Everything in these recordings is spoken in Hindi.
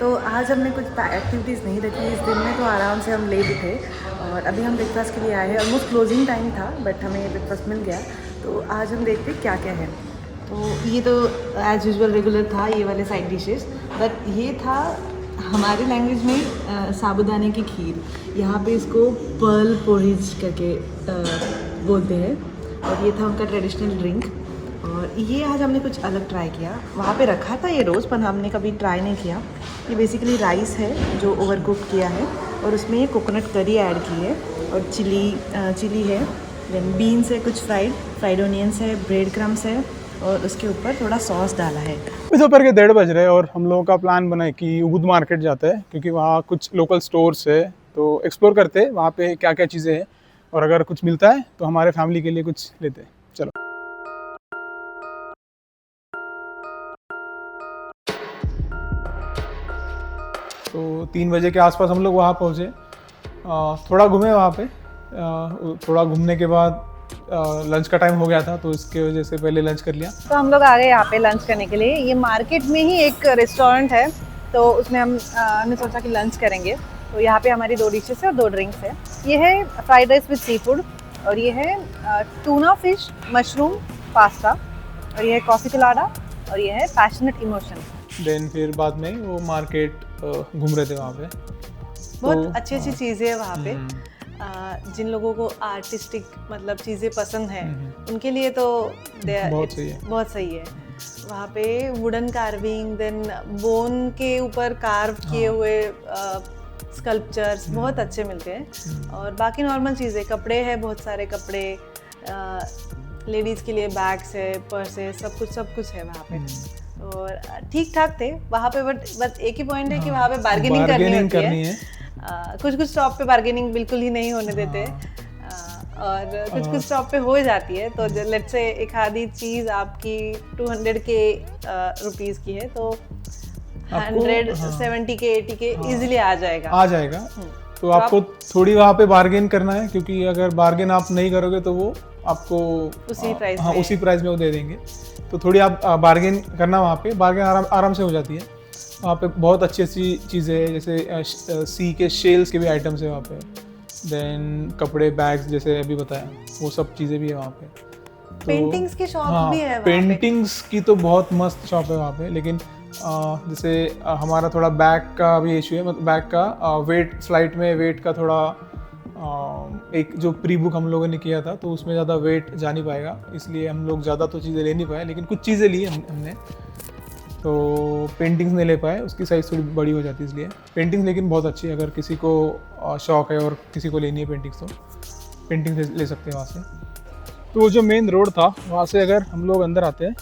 तो आज हमने कुछ एक्टिविटीज़ नहीं रखी इस दिन में, तो आराम से हम लेट उठे और अभी हम ब्रेकफास्ट के लिए आए हैं। ऑलमोस्ट क्लोजिंग टाइम था बट हमें ब्रेकफास्ट मिल गया। तो आज हम देखते क्या क्या है। तो ये तो एज़ यूजुअल रेगुलर था, ये वाले साइड डिशेस, बट ये था हमारी लैंग्वेज में साबूदाने की खीर। यहाँ पे इसको पर्ल पोरिज करके बोलते हैं और ये था उनका ट्रेडिशनल ड्रिंक। और ये आज हमने कुछ अलग ट्राई किया। वहाँ पे रखा था ये रोज़, पर हमने कभी ट्राई नहीं किया। ये बेसिकली राइस है जो ओवर कुक किया है और उसमें ये कोकोनट करी ऐड की है और चिली है, देन बीन्स है, कुछ फ्राइड ऑनियंस है, ब्रेड क्रम्स है और उसके ऊपर थोड़ा सॉस डाला है। दोपहर के 1:30 बज रहे हैं और हम लोगों का प्लान बना है कि उबुद मार्केट जाते हैं, क्योंकि वहाँ कुछ लोकल स्टोर्स है, तो एक्सप्लोर करते हैं वहाँ पे क्या क्या चीज़ें हैं और अगर कुछ मिलता है तो हमारे फैमिली के लिए कुछ लेते हैं। चलो। तो 3 बजे के आसपास हम लोग वहाँ पहुँचे। थोड़ा घूमे वहाँ पे। थोड़ा घूमने के बाद लंच का टाइम हो गया था, तो इसके वजह से पहले लंच कर लिया। तो हम लोग आ गए यहाँ पे लंच करने के लिए। ये मार्केट में ही एक रेस्टोरेंट है, तो उसमें हमने सोचा कि लंच करेंगे। तो यहाँ पे हमारी 2 डिशेस है और 2 ड्रिंक्स है। ये है fried rice with seafood और ये है टूना फिश मशरूम पास्ता और ये है कॉफ़ी कोलाडा और ये है पैशनेट इमोशन। देन फिर बाद में वो मार्केट घूम रहे थे वहाँ पे। बहुत अच्छी अच्छी चीज़ें है वहाँ पे। जिन लोगों को आर्टिस्टिक मतलब चीज़ें पसंद हैं उनके लिए तो बहुत सही है। वहाँ पे वुडन कार्विंग, देन बोन के ऊपर कार्व किए हुए स्कल्पचर्स बहुत अच्छे मिलते हैं। और बाकी नॉर्मल चीज़ें, कपड़े हैं, बहुत सारे कपड़े, लेडीज़ के लिए बैग्स है, पर्स है, सब कुछ है वहाँ पे। और ठीक ठाक थे वहाँ पे, बट एक ही पॉइंट है कि वहाँ पे बार्गेनिंग करनी है। कुछ स्टॉप पे बार्गेनिंग बिल्कुल ही नहीं होने देते और कुछ स्टॉप पे हो जाती है। तो लेट्स से एक आधी चीज़ आपकी 200 के रुपीस की है तो 170 के 80 के इजीली आ जाएगा। तो आपको थोड़ी वहाँ पे बार्गेन करना है, क्योंकि अगर बार्गेन आप नहीं करोगे तो वो आपको उसी प्राइस में वो दे देंगे। तो थोड़ी आप बार्गेन करना, वहाँ पे बार्गेन आराम से हो जाती है। वहाँ पे बहुत अच्छी चीज़ें हैं, जैसे सी के शेल्स के भी आइटम्स है वहाँ पे। देन कपड़े, बैग्स, जैसे अभी बताया, वो सब चीज़ें भी है वहाँ पे। तो पेंटिंग्स की शॉप भी है वहाँ पेंटिंग्स की तो बहुत मस्त शॉप है वहाँ पे। लेकिन जैसे हमारा थोड़ा बैग का भी इशू है, मतलब बैग का वेट, फ्लाइट में वेट का थोड़ा एक जो प्री बुक हम लोगों ने किया था तो उसमें ज़्यादा वेट जा नहीं पाएगा, इसलिए हम लोग ज़्यादा तो चीज़ें ले नहीं पाए, लेकिन कुछ चीज़ें ली हमने। तो पेंटिंग्स नहीं ले पाए, उसकी साइज़ थोड़ी बड़ी हो जाती है इसलिए। पेंटिंग्स लेकिन बहुत अच्छी है, अगर किसी को शौक है और किसी को लेनी है पेंटिंग्स तो पेंटिंग्स ले सकते हैं वहाँ से। तो वो जो मेन रोड था वहाँ से अगर हम लोग अंदर आते हैं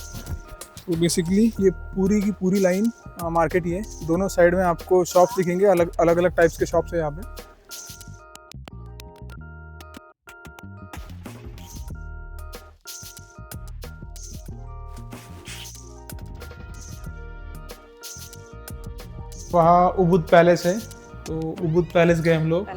तो बेसिकली ये पूरी की पूरी लाइन मार्केट ही है। दोनों साइड में आपको शॉप्स दिखेंगे, अलग अलग टाइप्स के शॉप्स है यहाँ पे। वहाँ उबुद पैलेस है, तो उबुद पैलेस गए हम लोग।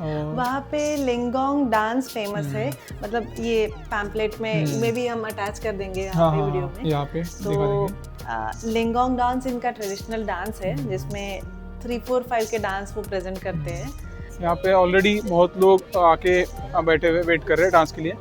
वहाँ पे लिंगोंग डांस फेमस है, मतलब ये पैम्पलेट में भी हम अटैच कर देंगे यहाँ पे वीडियो में। यहाँ पे तो लिंगोंग डांस इनका ट्रेडिशनल डांस है जिसमें 3, 4, 5 के डांस वो प्रेजेंट करते हैं। यहाँ पे ऑलरेडी बहुत लोग आके बैठे हुए वेट कर रहे हैं डांस के लिए।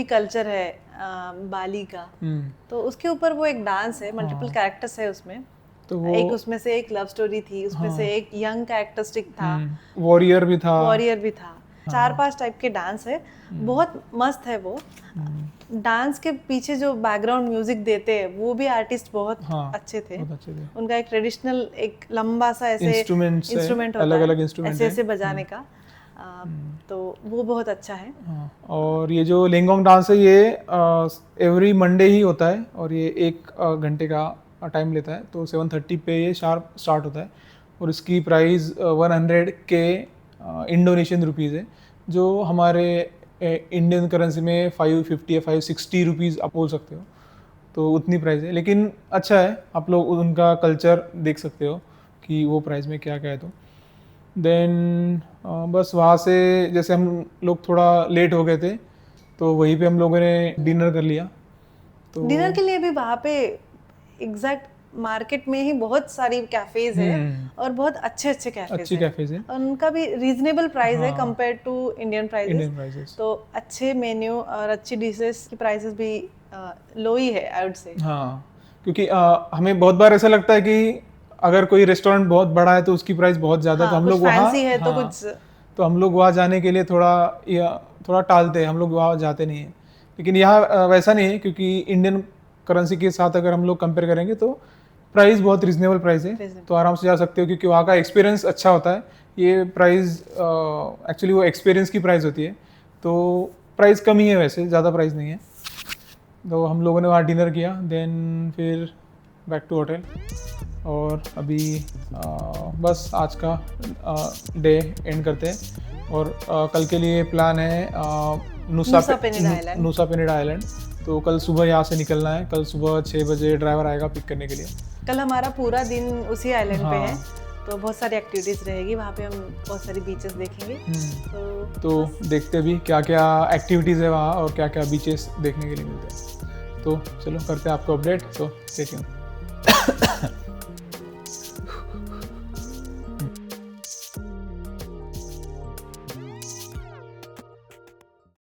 कल्चर है बाली का, तो उसके ऊपर वो एक डांस है, मल्टीपल कैरेक्टर्स है उसमें। तो वो एक उसमें से एक लव स्टोरी थी, उसमें से एक यंग कैरेक्टरिस्टिक था, वॉरियर भी था, 4-5 टाइप के डांस है, बहुत मस्त है वो। डांस के पीछे जो बैकग्राउंड म्यूजिक देते हैं वो भी आर्टिस्ट बहुत अच्छे थे। उनका एक ट्रेडिशनल एक लंबा सा ऐसे इंस्ट्रूमेंट होता अलग-अलग है, इंस्ट्रूमेंट ऐसे बजाने का, तो वो बहुत अच्छा है। और ये जो लेंगोंग डांस है ये एवरी मंडे ही होता है और ये 1 घंटे का टाइम लेता है, तो 7:30 पे ये शार्प स्टार्ट होता है और इसकी प्राइस 100K इंडोनेशियन रुपीज़ है, जो हमारे इंडियन करेंसी में 550 या 560 रुपीज़ आप बोल सकते हो, तो उतनी प्राइस है। लेकिन अच्छा है, आप लोग उनका कल्चर देख सकते हो कि वो प्राइस में क्या क्या है। तो देन बस वहाँ से जैसे हम लोग थोड़ा लेट हो गए थे, तो वहीं पे हम लोगों ने डिनर कर लिया। तो डिनर के लिए भी वहाँ पे एग्जैक्ट मार्केट में ही बहुत सारी कैफेज है और बहुत अच्छे कैफेज हैं। और उनका भी रीजनेबल प्राइस है कंपेयर टू इंडियन प्राइसेस, तो अच्छे मेन्यू और अच्छी डिशेस की प्राइसेस भी लो ही है आई वुड से। हाँ, क्योंकि हमें बहुत बार ऐसा लगता है कि अगर कोई रेस्टोरेंट बहुत बड़ा है तो उसकी प्राइस बहुत ज़्यादा, तो हम लोग वहाँ है तो कुछ, तो हम लोग वहाँ जाने के लिए थोड़ा टालते हैं, हम लोग वहाँ जाते नहीं हैं। लेकिन यहाँ वैसा नहीं है, क्योंकि इंडियन करेंसी के साथ अगर हम लोग कंपेयर करेंगे तो प्राइस बहुत रीजनेबल प्राइस है, तो आराम से जा सकते हो, क्योंकि वहाँ का एक्सपीरियंस अच्छा होता है। ये प्राइस एक्चुअली वो एक्सपीरियंस की प्राइस होती है, तो प्राइस कम ही है, वैसे ज़्यादा प्राइस नहीं है। तो हम लोगों ने वहाँ डिनर किया, देन फिर बैक टू होटल, और अभी बस आज का डे एंड करते हैं। और कल के लिए प्लान है नुसा पेनिडा आइलैंड, तो कल सुबह यहाँ से निकलना है। कल सुबह 6 बजे ड्राइवर आएगा पिक करने के लिए। कल हमारा पूरा दिन उसी आइलैंड पे है, तो बहुत सारी एक्टिविटीज़ रहेगी वहाँ पे, हम बहुत सारी बीचेस देखेंगे। तो देखते भी क्या क्या एक्टिविटीज़ है वहाँ और क्या क्या बीचेस देखने के लिए मिलते हैं। तो चलो करते हैं आपको अपडेट, तो स्टे ट्यून्ड।